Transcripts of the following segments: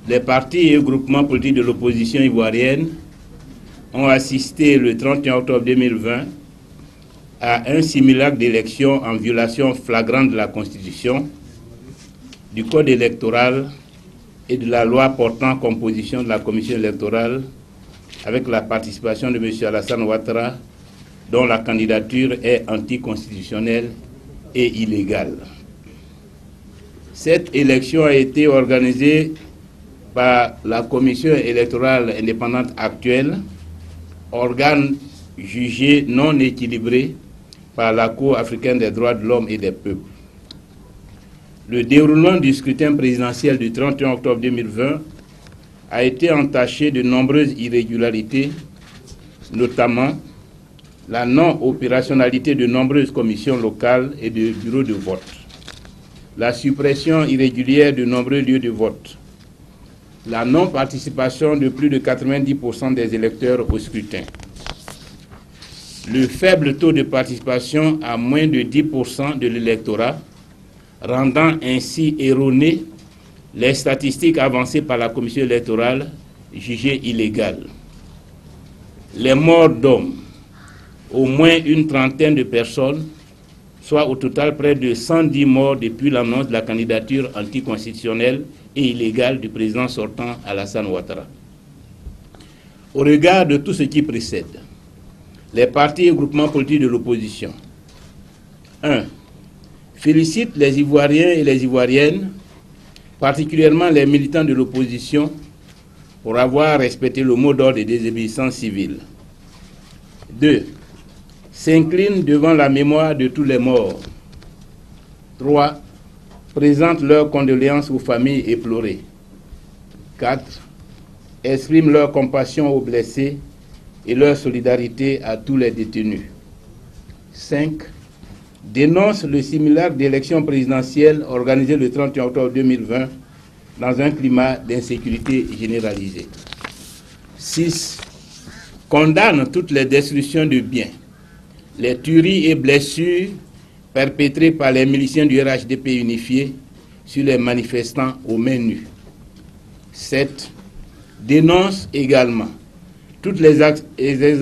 les partis et groupements politiques de l'opposition ivoirienne ont assisté le 31 octobre 2020 à un simulacre d'élection en violation flagrante de la Constitution, du Code électoral et de la loi portant composition de la Commission électorale, avec la participation de M. Alassane Ouattara, dont la candidature est anticonstitutionnelle et illégale. Cette élection a été organisée par la Commission électorale indépendante actuelle, organe jugé non équilibré par la Cour africaine des droits de l'homme et des peuples. Le déroulement du scrutin présidentiel du 31 octobre 2020 a été entaché de nombreuses irrégularités, notamment la non-opérationnalité de nombreuses commissions locales et de bureaux de vote, la suppression irrégulière de nombreux lieux de vote, la non-participation de plus de 90% des électeurs au scrutin, le faible taux de participation à moins de 10% de l'électorat, rendant ainsi erronées les statistiques avancées par la Commission électorale jugées illégales. Les morts d'hommes, au moins une trentaine de personnes, soit au total près de 110 morts depuis l'annonce de la candidature anticonstitutionnelle et illégale du président sortant Alassane Ouattara. Au regard de tout ce qui précède, les partis et groupements politiques de l'opposition 1. Félicite les Ivoiriens et les Ivoiriennes, particulièrement les militants de l'opposition, pour avoir respecté le mot d'ordre des désobéissances civiles. 2. S'incline devant la mémoire de tous les morts. 3. Présente leurs condoléances aux familles éplorées. 4. Exprime leur compassion aux blessés et leur solidarité à tous les détenus. 5. Dénonce le simulacre d'élection présidentielle organisé le 31 octobre 2020 dans un climat d'insécurité généralisée. 6. Condamne toutes les destructions de biens, les tueries et blessures perpétrées par les miliciens du RHDP unifié sur les manifestants aux mains nues. 7. Dénonce également toutes les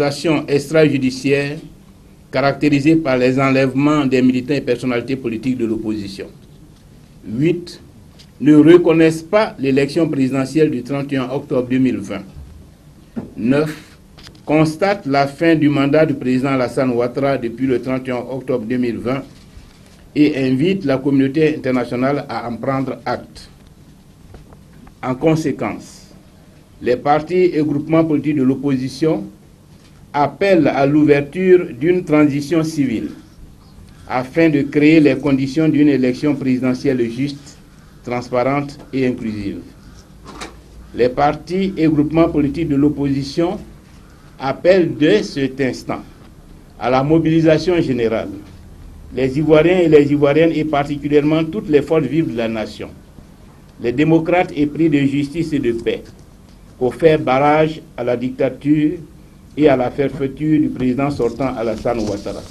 actions extrajudiciaires caractérisées par les enlèvements des militants et personnalités politiques de l'opposition. 8. Ne reconnaissent pas l'élection présidentielle du 31 octobre 2020. 9. Constate la fin du mandat du président Alassane Ouattara depuis le 31 octobre 2020 et invite la communauté internationale à en prendre acte. En conséquence, les partis et groupements politiques de l'opposition appellent à l'ouverture d'une transition civile afin de créer les conditions d'une élection présidentielle juste, transparente et inclusive. Les partis et groupements politiques de l'opposition appellent dès cet instant à la mobilisation générale. Les Ivoiriens et les Ivoiriennes et particulièrement toutes les forces vives de la nation, les démocrates épris de justice et de paix, pour faire barrage à la dictature et à la fermeture du président sortant Alassane Ouattara.